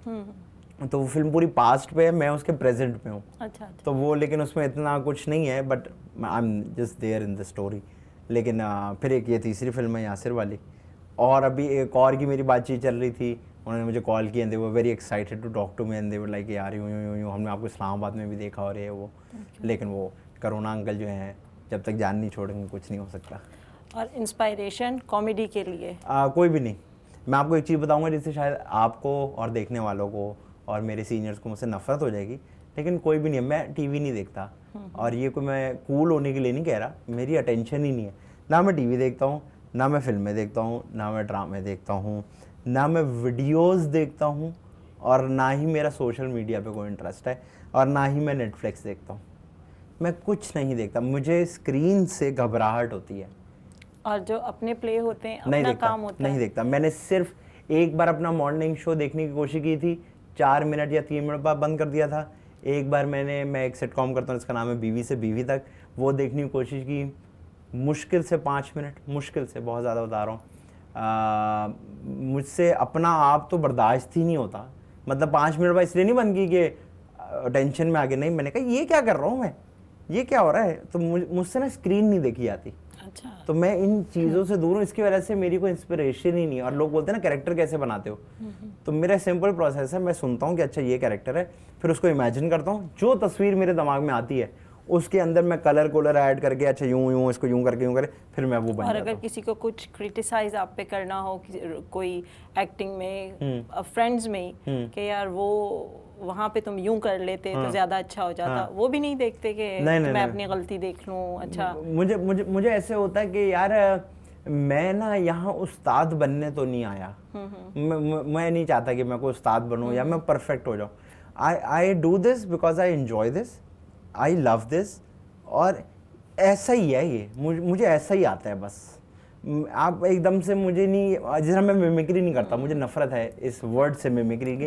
तो वो फिल्म पूरी पास्ट पे है, मैं उसके प्रेजेंट में हूँ। अच्छा। तो वो, लेकिन उसमें इतना कुछ नहीं है, but I am just there in the story. लेकिन फिर एक ये 3री फिल्म है यासिर वाली। और अभी एक और की मेरी बातचीत चल रही थी, उन्होंने मुझे कॉल किया, they were very excited to talk to me, and they were like यार यूँ यूँ यूँ हमने आपको इस्लामाबाद में भी देखा और ये वो। लेकिन वो कोरोना अंकल जो हैं जब तक जान नहीं छोड़ेंगे कुछ नहीं हो सकता। और इंस्पायरेशन कॉमेडी के लिए? कोई भी नहीं। मैं आपको एक चीज़ बताऊंगा जिससे शायद आपको और देखने वालों को और मेरे सीनियर्स को मुझसे नफरत हो जाएगी, लेकिन कोई भी नहीं है। मैं टीवी नहीं देखता, और ये कोई मैं कूल होने के लिए नहीं कह रहा, मेरी अटेंशन ही नहीं है। ना मैं टीवी देखता हूँ, ना मैं फिल्में देखता हूँ, ना मैं ड्रामे देखता हूँ, ना मैं वीडियोस देखता हूँ, और ना ही मेरा सोशल मीडिया पे कोई इंटरेस्ट है, और ना ही मैं नेटफ्लिक्स देखता हूँ। मैं कुछ नहीं देखता। मुझे स्क्रीन से घबराहट होती है। और जो अपने प्ले होते हैं, नहीं अपना देखता, काम होता नहीं है? देखता। मैंने सिर्फ एक बार अपना मॉर्निंग शो देखने की कोशिश की थी, 4 मिनट या 3 मिनट बाद बंद कर दिया था। एक बार मैं एक सिटकॉम करता हूँ, इसका नाम है बीवी से बीवी तक, वो देखने की कोशिश की, मुश्किल से 5 मिनट, मुश्किल से, बहुत ज़्यादा बता रहा हूँ। मुझसे अपना आप तो बर्दाश्त ही नहीं होता। मतलब 5 मिनट बाद इसलिए नहीं बंद की कि टेंशन में आगे, नहीं, मैंने कहा ये क्या कर रहा हूँ मैं, ये क्या हो रहा है। तो मुझसे ना स्क्रीन नहीं देखी जाती। अच्छा। तो मैं इन चीज़ों से दूर हूँ, इसकी वजह से मेरी कोई इंस्पिरेशन ही नहीं है। और लोग बोलते हैं ना कैरेक्टर कैसे बनाते हो, तो मेरा सिंपल प्रोसेस है, मैं सुनता हूँ कि अच्छा ये कैरेक्टर है, फिर उसको इमेजिन करता हूँ, जो तस्वीर मेरे दिमाग में आती है उसके अंदर मैं कलर ऐड करके, अच्छा यूँ यूँ इसको यूँ करके यूँ करे, फिर मैं वो बन और जाता अगर हूँ। किसी को कुछ क्रिटिसाइज आप पे करना हो, कोई एक्टिंग में, फ्रेंड्स में, कि यार वो वहाँ पे तुम यूं कर लेते तो ज्यादा अच्छा हो जाता, वो भी नहीं देखते कि मैं अपनी गलती देख लूं? अच्छा। मुझे ऐसे होता है कि यार मैं ना यहाँ उस्ताद बनने तो नहीं आया। मैं नहीं चाहता कि मैं कोई उस्ताद बनूं या मैं परफेक्ट हो जाऊं। I do this because I enjoy this, I love this, और ऐसा ही है ये, मुझे ऐसा ही आता है बस। आप एकदम से मुझे नहीं, जैसे मैं मिमिक्री नहीं करता, मुझे नफरत है इस वर्ड से, मिमिक्री की,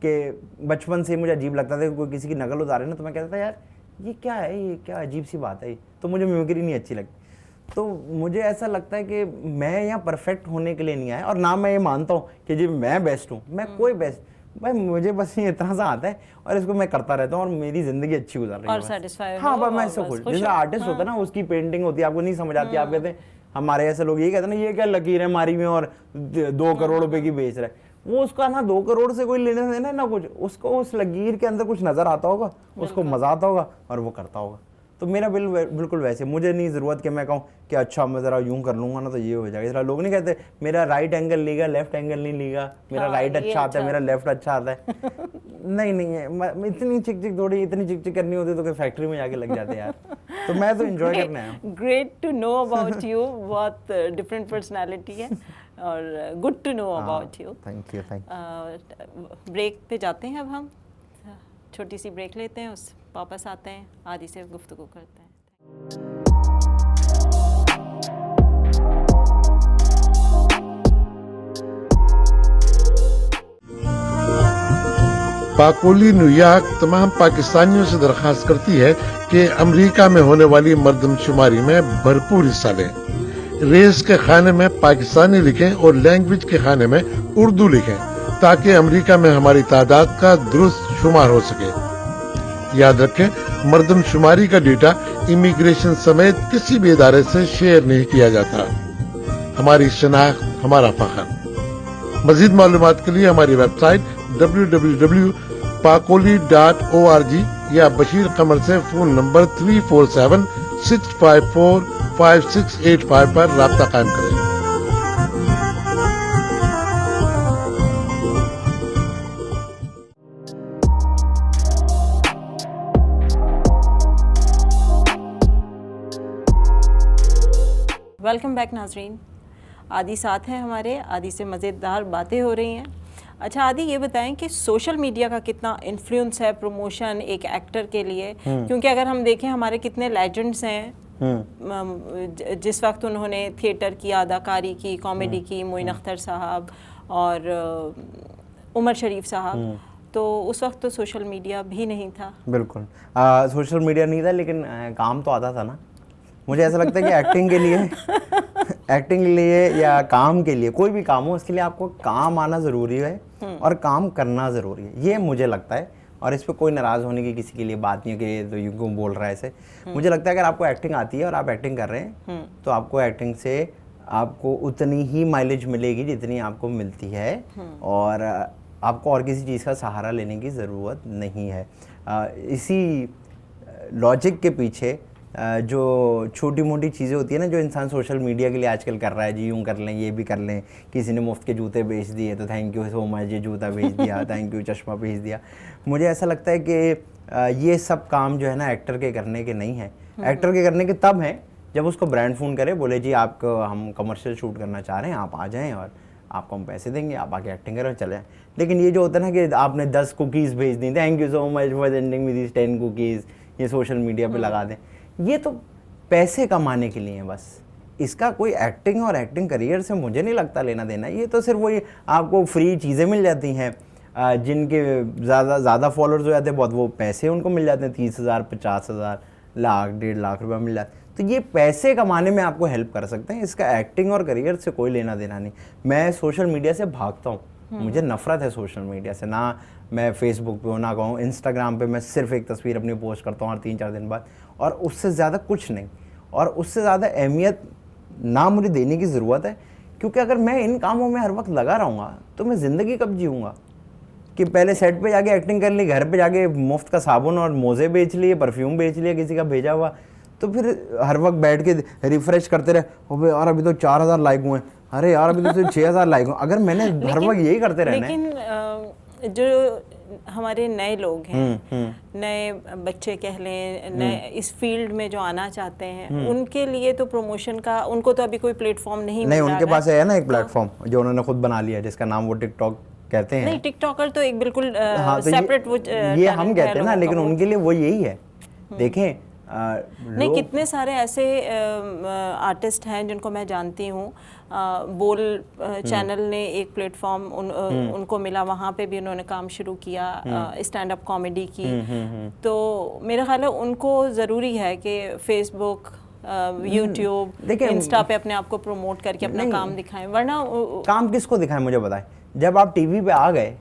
कि बचपन से मुझे अजीब लगता था कि कोई किसी की नकल उतारे ना, तो मैं कहता था यार ये क्या है, ये क्या अजीब सी बात है, तो मुझे मिमिक्री नहीं अच्छी लगती। तो मुझे ऐसा लगता है कि मैं यहाँ परफेक्ट होने के लिए नहीं आया, और ना मैं ये मानता हूँ कि जी मैं बेस्ट हूँ, मैं कोई बेस्ट, भाई मुझे बस ये इतना सा आता है और इसको मैं करता रहता हूँ और मेरी जिंदगी अच्छी गुजर रही है और satisfied हाँ, हो बस मैं और इससे बस खुश। खुश जैसे हो। आर्टिस्ट होता है ना, उसकी पेंटिंग होती है, आपको नहीं समझ आती, आप कहते हैं हमारे ऐसे लोग ये कहते हैं ना ये क्या लकीर है मारी में और 2 करोड़ रुपए की बेच रहा है, वो उसका ना 2 करोड़ से कोई लेना देना ना कुछ, उसको उस लकीर के अंदर कुछ नजर आता होगा, उसको मजा आता होगा और वो करता होगा। तो मेरा बिल्कुल वैसे, मुझे नहीं ज़रूरत कि मैं कहूँ कि अच्छा मैं ज़रा यूँ कर लूँगा ना तो ये हो जाएगा। ज़रा लोग नहीं कहते मेरा राइट एंगल लेगा लेफ्ट एंगल नहीं लेगा, मेरा राइट अच्छा आता है मेरा लेफ्ट अच्छा आता है नहीं नहीं है, इतनी चिक थोड़ी, इतनी चिक करनी होती तो कोई फैक्ट्री में जाके लग जाते यार। तो मैं तो एंजॉय करने आया हूँ। Great to know about you, बहुत डिफरेंट पर्सनालिटी है और good to know about you. Thank you. Break पे जाते हैं अब हम, छोटी सी ब्रेक लेते हैं, उस वापस आते हैं, आदि से गुफ्तगू करते हैं। पाकोली न्यूयॉर्क तमाम पाकिस्तानियों से दरख्वास्त करती है कि अमेरिका में होने वाली मर्दमशुमारी में भरपूर हिस्सा लें। रेस के खाने में पाकिस्तानी लिखें और लैंग्वेज के खाने में उर्दू लिखें ताकि अमेरिका में हमारी तादाद का दुरुस्त शुमार हो सके। याद रखें, मर्दमशुमारी का डेटा इमिग्रेशन समेत किसी भी इदारे से शेयर नहीं किया जाता। हमारी शनाख्त हमारा फख्र। मजीद मालूमात के लिए हमारी वेबसाइट www.pakoli.org या बशीर कमर से फोन नंबर 347-654-5685 पर राब्ता कायम करें। वेलकम बैक नाजरीन, आदि साथ हैं हमारे, आदि से मज़ेदार बातें हो रही हैं। अच्छा आदि, ये बताएं कि सोशल मीडिया का कितना इन्फ्लुएंस है प्रमोशन एक एक्टर के लिए, क्योंकि अगर हम देखें हमारे कितने लेजेंड्स हैं, जिस वक्त उन्होंने थिएटर की, अदाकारी की, कॉमेडी की, मोइन अख्तर साहब और उमर शरीफ साहब, तो उस वक्त तो सोशल मीडिया भी नहीं था। बिल्कुल सोशल मीडिया नहीं था, लेकिन काम तो आता था ना। मुझे ऐसा लगता है कि एक्टिंग के लिए या काम के लिए, कोई भी काम हो, उसके लिए आपको काम आना ज़रूरी है और काम करना ज़रूरी है, ये मुझे लगता है। और इस पर कोई नाराज़ होने की किसी के लिए बात नहीं है कि तो यूँ क्यों बोल रहा है ऐसे। मुझे लगता है अगर आपको एक्टिंग आती है और आप एक्टिंग कर रहे हैं तो आपको एक्टिंग से आपको उतनी ही माइलेज मिलेगी जितनी आपको मिलती है, और आपको और किसी चीज़ का सहारा लेने की ज़रूरत नहीं है। इसी लॉजिक के पीछे जो छोटी मोटी चीज़ें होती है ना, जो इंसान सोशल मीडिया के लिए आजकल कर रहा है, जी यूँ कर लें, ये भी कर लें, किसी ने मुफ्त के जूते बेच दिए तो थैंक यू सो मच, ये जूता बेच दिया, थैंक यू चश्मा बेच दिया। मुझे ऐसा लगता है कि ये सब काम जो है ना एक्टर के करने के नहीं है। एक्टर के करने के तब हैं जब उसको ब्रांड फ़ोन करे, बोले जी आपको हम कमर्शियल शूट करना चाह रहे हैं, आप आ जाएँ और आपको हम पैसे देंगे, आप आके एक्टिंग करें और चले जाएँ। लेकिन ये जो होता है ना कि आपने 10 कुकीज़ भेज दी, thank you so much for sending me this 10 cookies, ये सोशल मीडिया पे लगा दें, ये तो पैसे कमाने के लिए है बस। इसका कोई एक्टिंग और एक्टिंग करियर से मुझे नहीं लगता लेना देना। ये तो सिर्फ वही आपको फ्री चीज़ें मिल जाती हैं, जिनके ज़्यादा फॉलोअर्स हो जाते हैं बहुत, वो पैसे उनको मिल जाते हैं, 30,000, 50,000, लाख, 1.5 लाख रुपया मिल जाता है। तो ये पैसे कमाने में आपको हेल्प कर सकते हैं, इसका एक्टिंग और करियर से कोई लेना देना नहीं। मैं सोशल मीडिया से भागता हूँ, मुझे नफरत है सोशल मीडिया से। ना मैं फेसबुक पे हूँ, ना कहूँ इंस्टाग्राम पे मैं सिर्फ एक तस्वीर अपनी पोस्ट करता हूँ और 3-4 दिन बाद, और उससे ज़्यादा कुछ नहीं। और उससे ज़्यादा अहमियत ना मुझे देने की ज़रूरत है, क्योंकि अगर मैं इन कामों में हर वक्त लगा रहूँगा तो मैं ज़िंदगी कब जीऊँगा? कि पहले सेट पे जाके एक्टिंग कर ली, घर पे जाके मुफ्त का साबुन और मोज़े बेच लिए, परफ्यूम बेच लिया किसी का भेजा हुआ, तो फिर हर वक्त बैठ के रिफ़्रेश करते रहे, ओबे यार अभी तो 4,000 लाइक हुए, अरे यार अभी तो सिर्फ 6,000 लाइक हुए। अगर मैंने हर वक्त यही करते रहना है। लेकिन जो हमारे नए लोग हैं, नए बच्चे कह लें, नए इस फील्ड में जो आना चाहते हैं, उनके लिए तो प्रमोशन का, उनको तो अभी कोई प्लेटफॉर्म नहीं मिल रहा है। उनके पास है ना एक प्लेटफॉर्म जो उन्होंने खुद बना लिया, जिसका नाम वो टिकटॉक कहते हैं। नहीं, टिकटॉकर तो एक बिल्कुल तो सेपरेट ये हम कहते हैं ना, लेकिन उनके लिए वो यही है। देखें नहीं, कितने सारे ऐसे आर्टिस्ट हैं जिनको मैं जानती हूँ, बोल चैनल ने एक प्लेटफॉर्म उनको मिला, वहाँ पे भी उन्होंने काम शुरू किया स्टैंड अप कॉमेडी की। तो मेरा ख्याल है उनको ज़रूरी है कि फेसबुक, यूट्यूब, इंस्टा पे अपने आप को प्रमोट करके अपना काम दिखाएं, वरना काम किसको दिखाएं मुझे बताएं। जब आप टीवी पे आ गए,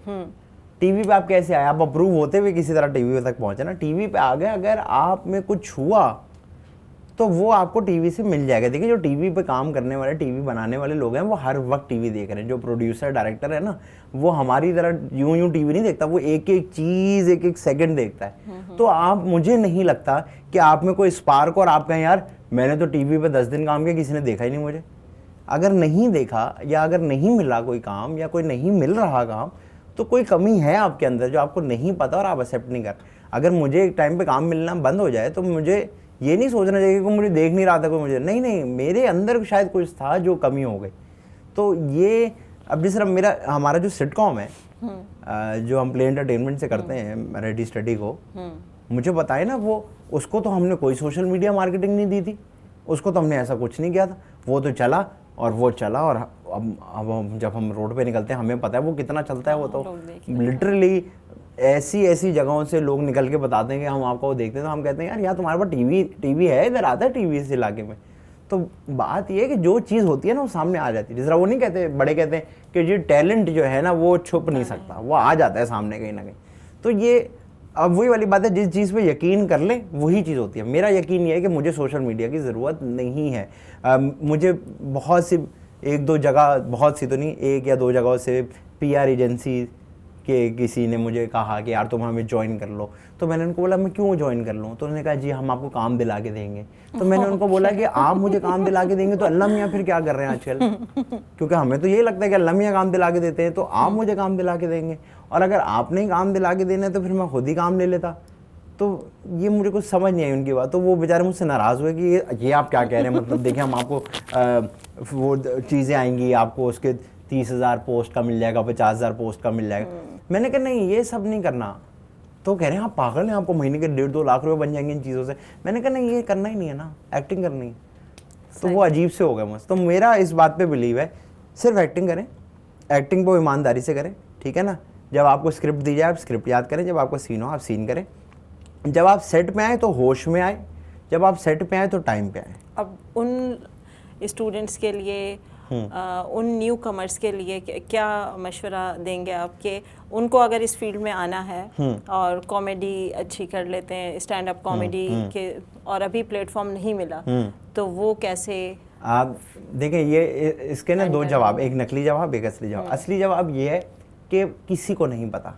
टीवी पे आप कैसे आए? आप अप्रूव होते हुए किसी तरह टीवी तक पहुंचे ना, टीवी पे आ गए, अगर आप में कुछ हुआ तो वो आपको टीवी से मिल जाएगा। देखिए, जो टीवी पे काम करने वाले, टीवी बनाने वाले लोग हैं, वो हर वक्त टीवी देख रहे हैं। जो प्रोड्यूसर, डायरेक्टर है ना, वो हमारी तरह यूं टीवी नहीं देखता, वो एक एक चीज़, एक एक सेकंड देखता है। तो आप, मुझे नहीं लगता कि आप में कोई स्पार्क और आप कहें यार मैंने तो टीवी पे 10 दिन काम किया, किसी ने देखा ही नहीं मुझे। अगर नहीं देखा या अगर नहीं मिला कोई काम या कोई नहीं मिल रहा काम, तो कोई कमी है आपके अंदर जो आपको नहीं पता और आप एक्सेप्ट नहीं कर। अगर मुझे एक टाइम पे काम मिलना बंद हो जाए तो मुझे ये नहीं सोचना चाहिए कि मुझे देख नहीं रहा था कोई मुझे, नहीं, मेरे अंदर शायद कुछ था जो कमी हो गई। तो ये अब जिस तरह हमारा जो सिटकॉम है जो हम प्ले एंटरटेनमेंट से करते हैं रेडी स्टडी को, मुझे बताए ना वो, उसको तो हमने कोई सोशल मीडिया मार्केटिंग नहीं दी थी, उसको तो हमने ऐसा कुछ नहीं किया था, वो तो चला और अब जब हम रोड पे निकलते हैं हमें पता है वो कितना चलता है। वो तो लिटरली ऐसी जगहों से लोग निकल के बताते हैं कि हम आपको देखते हैं तो हम कहते हैं यार यहाँ तुम्हारे पास टीवी है, इधर आता है टीवी इस इलाके में। तो बात ये है कि जो चीज़ होती है ना वो सामने आ जाती है। जिस तरह वो नहीं कहते, बड़े कहते हैं कि ये टैलेंट जो है ना वो छुप नहीं सकता, वो आ जाता है सामने कहीं ना कहीं। तो ये अब वही वाली बात है, जिस चीज़ पे यकीन कर ले वही चीज़ होती है। मेरा यकीन ये है कि मुझे सोशल मीडिया की ज़रूरत नहीं है। मुझे बहुत सी, एक दो जगह, बहुत सी तो नहीं, एक या दो जगहों से PR एजेंसी के किसी ने मुझे कहा कि यार तुम हमें ज्वाइन कर लो। तो मैंने उनको बोला मैं क्यों ज्वाइन कर लूँ? तो उन्होंने कहा जी हम आपको काम दिला के देंगे। तो मैंने उनको बोला कि आप मुझे काम दिला के देंगे तो अल्लाह मियाँ फिर क्या कर रहे हैं आजकल? क्योंकि हमें तो यही लगता है कि अल्लाह मियाँ काम दिला के देते हैं, तो आप मुझे काम दिला के देंगे। और अगर आपने ही काम दिला के देना है तो फिर मैं खुद ही काम ले लेता। तो ये मुझे कुछ समझ नहीं आई उनकी बात। तो वो बेचारे मुझसे नाराज़ हुए कि ये आप क्या कह रहे हैं, मतलब देखिए हम आपको वो चीज़ें आएंगी, आपको उसके 30,000 पोस्ट का मिल जाएगा, 50,000 पोस्ट का मिल जाएगा। मैंने कहा नहीं ये सब नहीं करना। तो कह रहे हैं आप पागल हैं, आपको महीने के 1.5-2 लाख रुपए बन जाएंगे इन चीज़ों से। मैंने कहा नहीं ये करना ही नहीं है ना, एक्टिंग करनी है। तो वो अजीब से हो गया मुझसे। तो मेरा इस बात पे बिलीव है, सिर्फ एक्टिंग करें, एक्टिंग को ईमानदारी से करें, ठीक है ना। जब आपको स्क्रिप्ट दी जाए आप स्क्रिप्ट याद करें, जब आपको सीन हो आप सीन करें, जब आप सेट पे आए तो होश में आए, जब आप सेट पे आए तो टाइम पे आए। अब उन स्टूडेंट्स के लिए उन न्यू कमर्स के लिए क्या मशवरा देंगे आप कि उनको अगर इस फील्ड में आना है और कॉमेडी अच्छी कर लेते हैं, स्टैंड अप कॉमेडी के, और अभी प्लेटफॉर्म नहीं मिला तो वो कैसे? आप देखें ये इसके ना दो जवाब, एक नकली जवाब एक असली जवाब। असली जवाब ये है कि किसी को नहीं पता।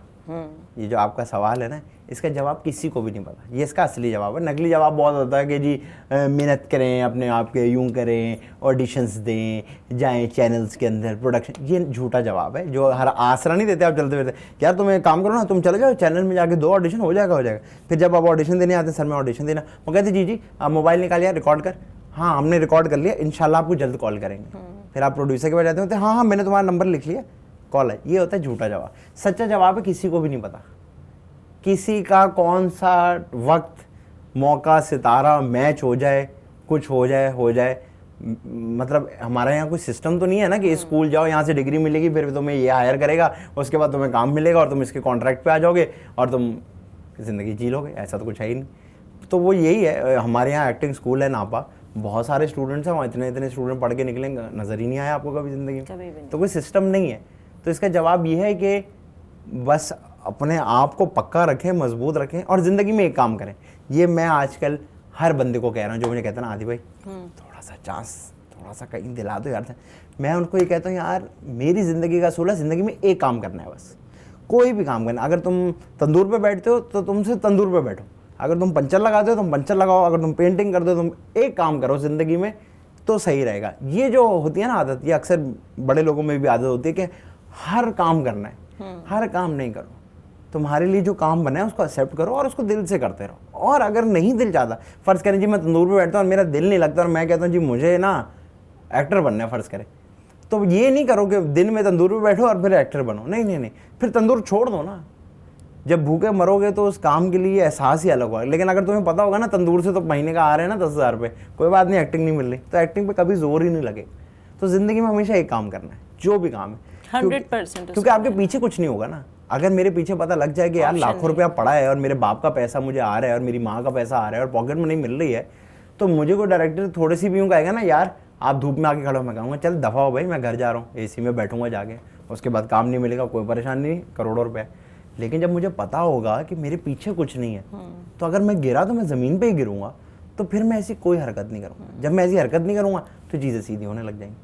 ये जो आपका सवाल है ना, इसका जवाब किसी को भी नहीं पता, ये इसका असली जवाब है। नकली जवाब बहुत होता है कि जी मेहनत करें, अपने आप के यूं करें, ऑडिशंस दें, जाएं चैनल्स के अंदर, प्रोडक्शन। ये झूठा जवाब है जो हर आसरा नहीं देते आप चलते फिरते। यार तुम एक काम करो ना, तुम चले जाओ चैनल में जाके 2 ऑडिशन हो जाएगा। फिर जब आप ऑडिशन देने आते हैं, सर मैं ऑडिशन देना, वो कहते जी आप मोबाइल निकालिए रिकॉर्ड कर। हाँ हमने रिकॉर्ड कर लिया, इंशाल्लाह आपको जल्द कॉल करेंगे। फिर आप प्रोड्यूसर के पास जाते होते, हाँ मैंने तुम्हारा नंबर लिख लिया, कॉल है। ये होता है झूठा जवाब। सच्चा जवाब है किसी को भी नहीं पता, किसी का कौन सा वक्त, मौका, सितारा मैच हो जाए, कुछ हो जाए। मतलब हमारे यहाँ कोई सिस्टम तो नहीं है ना कि स्कूल जाओ, यहाँ से डिग्री मिलेगी, फिर तुम्हें ये हायर करेगा, उसके बाद तुम्हें काम मिलेगा और तुम इसके कॉन्ट्रैक्ट पे आ जाओगे और तुम ज़िंदगी जी लोगे। ऐसा तो कुछ है ही नहीं। तो वो यही है, हमारे यहाँ एक्टिंग स्कूल है नापा, बहुत सारे स्टूडेंट्स हैं वहाँ, इतने स्टूडेंट पढ़ के निकलेंगे, नज़र ही नहीं आया आपको कभी ज़िंदगी में। तो कोई सिस्टम नहीं है। तो इसका जवाब ये है कि बस अपने आप को पक्का रखें, मजबूत रखें और ज़िंदगी में एक काम करें। ये मैं आजकल हर बंदे को कह रहा हूँ जो मुझे कहता है ना आदि भाई थोड़ा सा चांस, थोड़ा सा कहीं दिला दो यार। मैं उनको ये कहता हूँ यार मेरी ज़िंदगी का असूल है, ज़िंदगी में एक काम करना है बस, कोई भी काम करना। अगर तुम तंदूर पे बैठते हो तो तुमसे तंदूर पे बैठो, अगर तुम पंचर लगाते हो तुम पंचर लगाओ, अगर तुम पेंटिंग करते हो तुम एक काम करो ज़िंदगी में तो सही रहेगा। ये जो होती है ना आदत, ये अक्सर बड़े लोगों में भी आदत होती है कि हर काम करना है। हर काम नहीं करो, तुम्हारे लिए जो काम बना है उसको एक्सेप्ट करो और उसको दिल से करते रहो। और अगर नहीं दिल चाहता, फ़र्ज़ करें जी मैं तंदूर पे बैठता हूँ और मेरा दिल नहीं लगता और मैं कहता हूँ जी मुझे ना एक्टर बनना है, फ़र्ज़ करें, तो ये नहीं करो कि दिन में तंदूर पे बैठो और फिर एक्टर बनो। नहीं, फिर तंदूर छोड़ दो ना। जब भूखे मरोगे तो उस काम के लिए एहसास ही अलग होगा। लेकिन अगर तुम्हें पता होगा ना तंदूर से तो महीने का आ रहे हैं ना 10,000 रुपये, कोई बात नहीं, एक्टिंग नहीं मिल रही, तो एक्टिंग पे कभी जोर ही नहीं लगे। तो ज़िंदगी में हमेशा एक काम करना है, जो भी काम है, 100%। क्योंकि आपके पीछे कुछ नहीं होगा ना। अगर मेरे पीछे पता लग जाए कि यार लाखों रुपया पड़ा है और मेरे बाप का पैसा मुझे आ रहा है और मेरी माँ का पैसा आ रहा है और पॉकेट में नहीं मिल रही है, तो मुझे कोई डायरेक्टर थोड़ी सी भी यूँ कहेगा ना यार आप धूप में आके खड़े हो, मैं कहूँगा चल दफ़ा हो भाई, मैं घर जा रहा हूँ, AC में बैठूंगा जाके, उसके बाद काम नहीं मिलेगा, कोई परेशानी नहीं, करोड़ों रुपये। लेकिन जब मुझे पता होगा कि मेरे पीछे कुछ नहीं है, तो अगर मैं गिरा तो मैं ज़मीन पे ही गिरूंगा, तो फिर मैं ऐसी कोई हरकत नहीं करूँगा। जब मैं ऐसी हरकत नहीं करूँगा तो चीज़ें सीधी होने लग जाएंगी।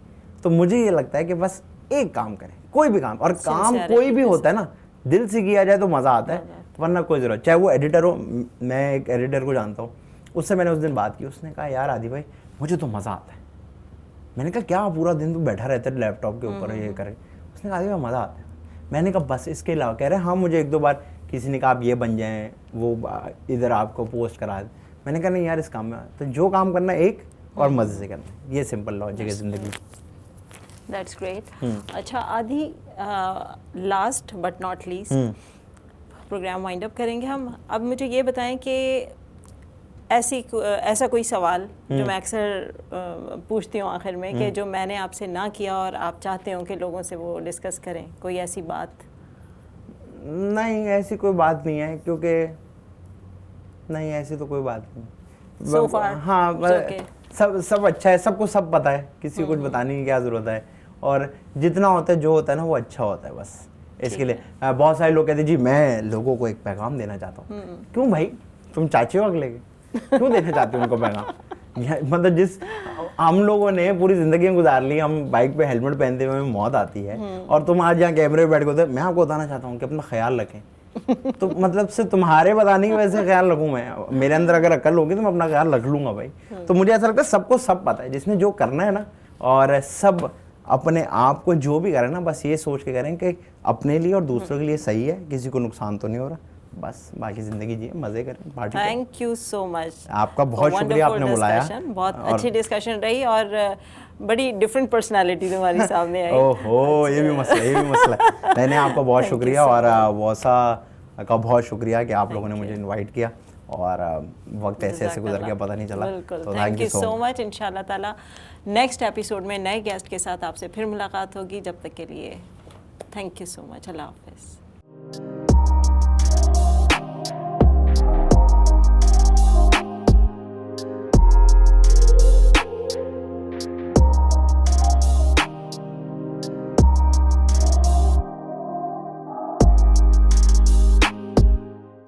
तो मुझे ये लगता है कि बस एक काम करें, कोई भी काम, और काम कोई भी होता है ना दिल से किया जाए तो मज़ा आता है, वरना कोई ज़रूरत, चाहे वो एडिटर हो। मैं एक एडिटर को जानता हूँ, उससे मैंने उस दिन बात की, उसने कहा यार आदि भाई मुझे तो मज़ा आता है। मैंने कहा क्या पूरा दिन तो बैठा रहता है लैपटॉप के ऊपर ये करे? उसने कहा आदि भाई मज़ा आता है। मैंने कहा बस इसके अलावा, कह रहे हाँ मुझे 1-2 बार किसी ने कहा आप ये बन जाएं, वो इधर आपको पोस्ट करा दे। मैंने कहा नहीं यार इस काम में तो जो काम करना है एक और मज़े से करना, ये सिंपल लॉजिक है ज़िंदगी। That's great. अच्छा Aadi, last but not least program wind up करेंगे हम। अब मुझे ये बताएं कि ऐसा कोई सवाल जो मैं अक्सर पूछती हूँ आखिर में कि जो मैंने आपसे ना किया और आप चाहते हो कि लोगों से वो डिस्कस करें, कोई ऐसी बात? नहीं ऐसी कोई बात नहीं है, क्योंकि नहीं ऐसी तो कोई बात नहीं। So far, हाँ okay. सब अच्छा है, सबको सब पता है, किसी को कुछ बताने की क्या ज़रूरत है। और जितना होता है जो होता है ना वो अच्छा होता है बस। इसके लिए बहुत सारे लोग कहते हैं जी मैं लोगों को एक पैगाम देना चाहता हूँ। क्यों भाई, तुम चाचे हो अगले के, क्यों देना चाहते हो उनको पैगाम? मतलब जिस हम लोगों ने पूरी जिंदगी गुजार ली, हम बाइक पे हेलमेट पहनते हुए मौत आती है, और तुम आज यहाँ कैमरे पे बैठ के होते, मैं आपको बताना चाहता हूँ कि अपना ख्याल रखें। तो मतलब सिर्फ तुम्हारे बताने की वजह से ख्याल रखूँ मैं? मेरे अंदर अगर अकल होगी तो मैं अपना ख्याल रख लूंगा भाई। तो मुझे ऐसा लगता है सबको सब पता है, जिसने जो करना है ना, और सब अपने आप को जो भी करें ना बस ये सोच के करें कि अपने लिए और दूसरों के लिए सही है, किसी को नुकसान तो नहीं हो रहा, बस बाकी जिंदगी जिए, मजे करें, पार्टी करें। थैंक यू सो मच, आपका बहुत शुक्रिया आपने बुलाया। बहुत अच्छी डिस्कशन रही और बड़ी डिफरेंट पर्सनालिटी तुम्हारी सामने आई। ओहो ये भी मसला है। मैंने आपका बहुत शुक्रिया और वॉसा का बहुत शुक्रिया कि आप लोगों ने मुझे इनवाइट किया, और वक्त ऐसे गुजर गया पता नहीं चला। बिल्कुल, तो थैंक यू सो मच। इंशाल्लाह ताला नेक्स्ट एपिसोड में नए गेस्ट के साथ आपसे फिर मुलाकात होगी। जब तक के लिए थैंक यू सो मच, अल्लाह हाफिज़।